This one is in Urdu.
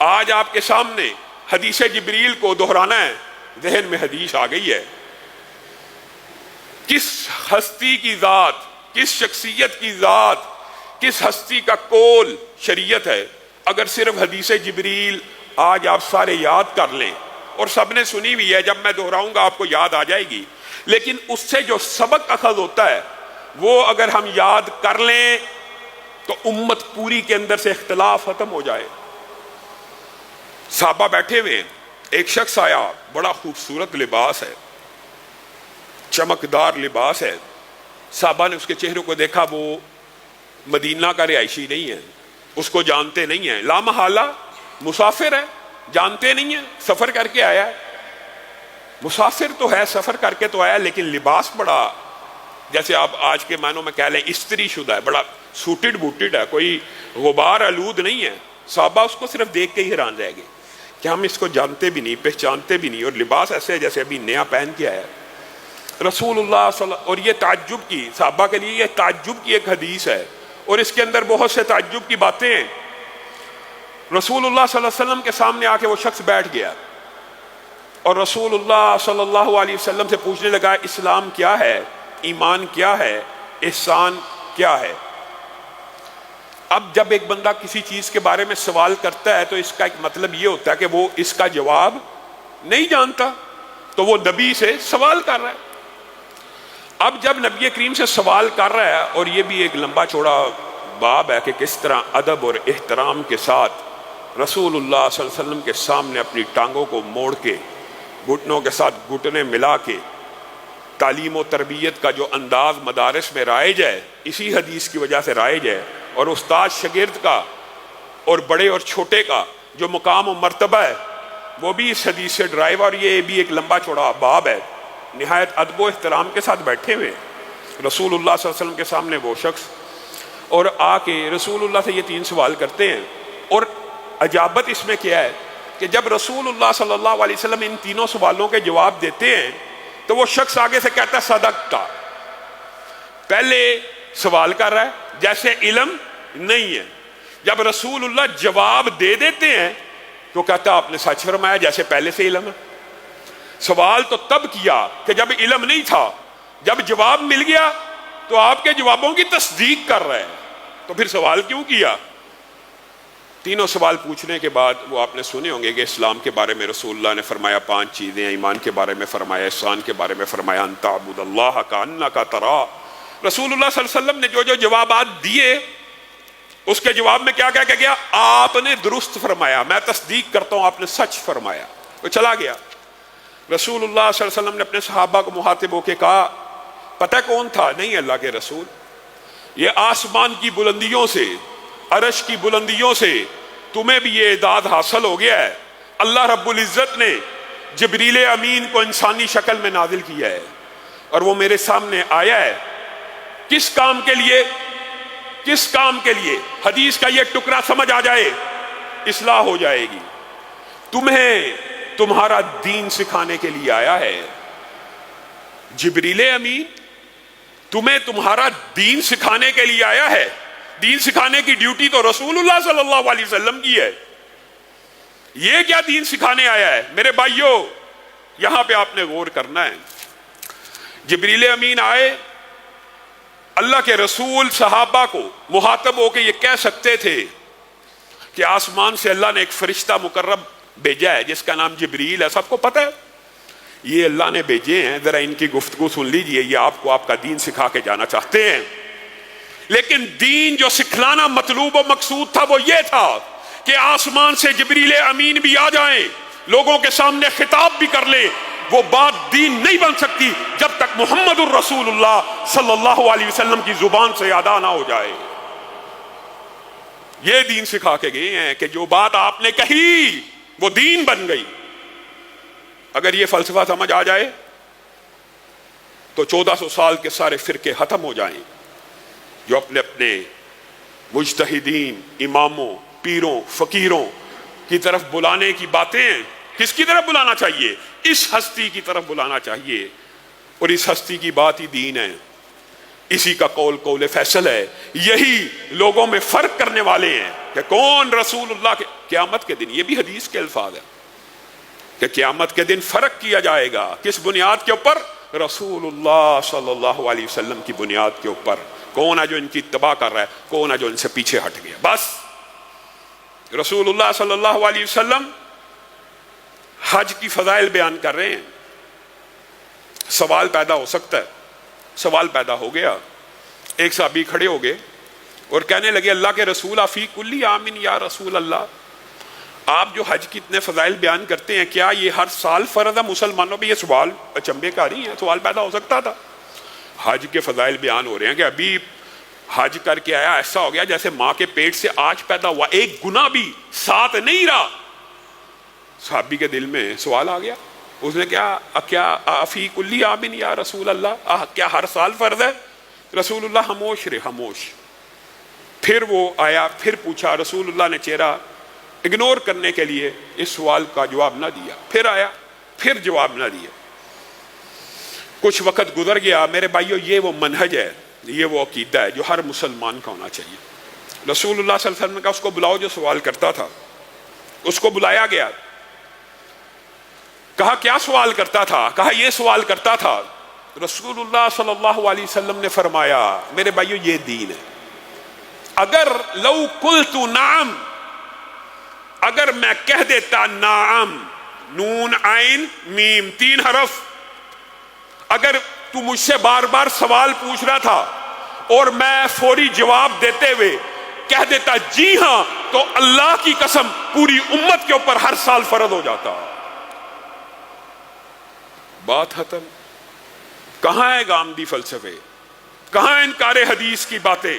آج آپ کے سامنے حدیث جبریل کو دہرانا ہے، ذہن میں حدیث آ گئی ہے، کس ہستی کی ذات، کس شخصیت کی ذات، کس ہستی کا قول شریعت ہے۔ اگر صرف حدیث جبریل آج آپ سارے یاد کر لیں، اور سب نے سنی ہوئی ہے، جب میں دہراؤں گا آپ کو یاد آ جائے گی، لیکن اس سے جو سبق اخذ ہوتا ہے وہ اگر ہم یاد کر لیں تو امت پوری کے اندر سے اختلاف ختم ہو جائے۔ صحابہ بیٹھے ہوئے ہیں، ایک شخص آیا، بڑا خوبصورت لباس ہے، چمکدار لباس ہے۔ صحابہ نے اس کے چہرے کو دیکھا، وہ مدینہ کا رہائشی نہیں ہے، اس کو جانتے نہیں ہیں، لا محالہ مسافر ہے، جانتے نہیں ہیں، سفر کر کے آیا ہے۔ مسافر تو ہے، سفر کر کے تو آیا، لیکن لباس بڑا، جیسے آپ آج کے معنوں میں کہہ لیں استری شدہ ہے، بڑا سوٹڈ بوٹڈ ہے، کوئی غبار آلود نہیں ہے۔ صحابہ اس کو صرف دیکھ کے ہی حیران رہ گئے کہ ہم اس کو جانتے بھی نہیں، پہچانتے بھی نہیں، اور لباس ایسے ہے جیسے ابھی نیا پہن کے آیا ہے۔ رسول اللہ صلی اللہ، اور یہ تعجب کی، صحابہ کے لیے یہ تعجب کی ایک حدیث ہے، اور اس کے اندر بہت سے تعجب کی باتیں ہیں۔ رسول اللہ صلی اللہ علیہ وسلم کے سامنے آ کے وہ شخص بیٹھ گیا، اور رسول اللہ صلی اللہ علیہ وسلم سے پوچھنے لگا، اسلام کیا ہے، ایمان کیا ہے، احسان کیا ہے۔ اب جب ایک بندہ کسی چیز کے بارے میں سوال کرتا ہے تو اس کا ایک مطلب یہ ہوتا ہے کہ وہ اس کا جواب نہیں جانتا، تو وہ نبی سے سوال کر رہا ہے۔ اب جب نبی کریم سے سوال کر رہا ہے، اور یہ بھی ایک لمبا چوڑا باب ہے کہ کس طرح ادب اور احترام کے ساتھ رسول اللہ صلی اللہ علیہ وسلم کے سامنے اپنی ٹانگوں کو موڑ کے، گھٹنوں کے ساتھ گھٹنے ملا کے، تعلیم و تربیت کا جو انداز مدارس میں رائج ہے، اسی حدیث کی وجہ سے رائج ہے، اور استاد شاگرد کا اور بڑے اور چھوٹے کا جو مقام و مرتبہ ہے وہ بھی اس حدیث سے ڈرائیو، اور یہ بھی ایک لمبا چوڑا باب ہے۔ نہایت ادب و احترام کے ساتھ بیٹھے ہوئے رسول اللہ صلی اللہ علیہ وسلم کے سامنے وہ شخص، اور آ کے رسول اللہ سے یہ 3 سوال کرتے ہیں، اور عجابت اس میں کیا ہے کہ جب رسول اللہ صلی اللہ علیہ وسلم ان 3 سوالوں کے جواب دیتے ہیں تو وہ شخص آگے سے کہتا ہے صدقتا، پہلے سوال کر رہا ہے جیسے علم نہیں ہے، جب رسول اللہ جواب دے دیتے ہیں تو کہتا آپ نے سچ فرمایا جیسے پہلے سے علم ہے۔ سوال تو تب کیا کہ جب علم نہیں تھا، جب جواب مل گیا تو آپ کے جوابوں کی تصدیق کر رہے ہیں، تو پھر سوال کیوں کیا؟ 3 سوال پوچھنے کے بعد وہ آپ نے سنے ہوں گے کہ اسلام کے بارے میں رسول اللہ نے فرمایا 5 چیزیں، ایمان کے بارے میں فرمایا، احسان کے بارے میں فرمایا، ان تعبد اللہ کانک تراہ۔ رسول اللہ صلی اللہ علیہ وسلم نے جو جو جوابات دیے اس کے جواب میں کیا کہہ گیا؟ آپ نے درست فرمایا، میں تصدیق کرتا ہوں، آپ نے سچ فرمایا۔ وہ چلا گیا۔ رسول اللہ صلی اللہ علیہ وسلم نے اپنے صحابہ کو مخاطب ہو کے کہا، پتہ کون تھا؟ نہیں اللہ کے رسول، یہ آسمان کی بلندیوں سے، عرش کی بلندیوں سے تمہیں بھی یہ اعداد حاصل ہو گیا ہے، اللہ رب العزت نے جبریل امین کو انسانی شکل میں نازل کیا ہے، اور وہ میرے سامنے آیا ہے۔ کس کام کے لیے؟ کس کام کے لیے؟ حدیث کا یہ ٹکڑا سمجھ آ جائے، اصلاح ہو جائے گی۔ تمہیں تمہارا دین سکھانے کے لیے آیا ہے جبریل امین، تمہیں تمہارا دین سکھانے کے لیے آیا ہے۔ دین سکھانے کی ڈیوٹی تو رسول اللہ صلی اللہ علیہ وسلم کی ہے، یہ کیا دین سکھانے آیا ہے؟ میرے بھائیوں یہاں پہ آپ نے غور کرنا ہے۔ جبریل امین آئے، اللہ کے رسول صحابہ کو مخاطب ہو کے یہ کہہ سکتے تھے کہ آسمان سے اللہ نے ایک فرشتہ مقرب بھیجا ہے جس کا نام جبریل ہے، سب کو پتہ ہے یہ اللہ نے بھیجے ہیں، ذرا ان کی گفتگو سن لیجئے، یہ آپ کو آپ کا دین سکھا کے جانا چاہتے ہیں۔ لیکن دین جو سکھلانا مطلوب و مقصود تھا وہ یہ تھا کہ آسمان سے جبریل امین بھی آ جائیں، لوگوں کے سامنے خطاب بھی کر لیں۔ وہ بات دین نہیں بن سکتی جب تک محمد الرسول اللہ صلی اللہ علیہ وسلم کی زبان سے ادا نہ ہو جائے۔ یہ دین سکھا کے گئے ہیں کہ جو بات آپ نے کہی وہ دین بن گئی۔ اگر یہ فلسفہ سمجھ آ جائے تو 1400 سال کے سارے فرقے ختم ہو جائیں جو اپنے اپنے مجتہدین، اماموں، پیروں، فقیروں کی طرف بلانے کی باتیں ہیں۔ کس کی طرف بلانا چاہیے؟ اس ہستی کی طرف بلانا چاہیے، اور اس ہستی کی بات ہی دین ہے۔ اسی کا قول فیصل ہے. یہی لوگوں میں فرق کرنے والے ہیں کہ کون رسول اللہ کے. قیامت کے دن یہ بھی حدیث کے الفاظ ہیں کہ قیامت کے دن فرق کیا جائے گا. کس بنیاد کے اوپر؟ رسول اللہ صلی اللہ علیہ وسلم کی بنیاد کے اوپر. کون ہے جو ان کی اتباع کر رہا ہے, کون ہے جو ان سے پیچھے ہٹ گیا. بس رسول اللہ صلی اللہ علیہ وسلم حج کی فضائل بیان کر رہے ہیں. سوال پیدا ہو سکتا ہے, سوال پیدا ہو گیا. ایک صحابی کھڑے ہو گئے اور کہنے لگے اللہ کے رسول فی کلی عامن یا رسول اللہ, آپ جو حج کی اتنے فضائل بیان کرتے ہیں کیا یہ ہر سال فرض ہے مسلمانوں پہ؟ یہ سوال اچنبے کا نہیں ہے, سوال پیدا ہو سکتا تھا. حج کے فضائل بیان ہو رہے ہیں کہ ابھی حج کر کے آیا, ایسا ہو گیا جیسے ماں کے پیٹ سے آج پیدا ہوا, ایک گناہ بھی ساتھ نہیں رہا. صحابی کے دل میں سوال آ گیا. اس نے کیا فی کلی عامن یا رسول اللہ, کیا ہر سال فرض ہے؟ رسول اللہ خاموش رہے, خاموش. پھر وہ آیا, پھر پوچھا. رسول اللہ نے چہرہ اگنور کرنے کے لیے اس سوال کا جواب نہ دیا. پھر آیا, پھر جواب نہ دیا. کچھ وقت گزر گیا. میرے بھائیو, یہ وہ منہج ہے, یہ وہ عقیدہ ہے جو ہر مسلمان کا ہونا چاہیے. رسول اللہ صلی اللہ علیہ وسلم نے کہا اس کو بلاؤ جو سوال کرتا تھا. اس کو بلایا گیا. کہا کیا سوال کرتا تھا؟ کہا یہ سوال کرتا تھا. رسول اللہ صلی اللہ علیہ وسلم نے فرمایا میرے بھائیو یہ دین ہے. اگر لو قلت نعم, اگر میں کہہ دیتا نعم, نون عین میم 3 حرف, اگر تو مجھ سے بار بار سوال پوچھ رہا تھا اور میں فوری جواب دیتے ہوئے کہہ دیتا جی ہاں, تو اللہ کی قسم پوری امت کے اوپر ہر سال فرض ہو جاتا. بات ختم. کہاں ہے گامدی فلسفے, کہاں انکار حدیث کی باتیں؟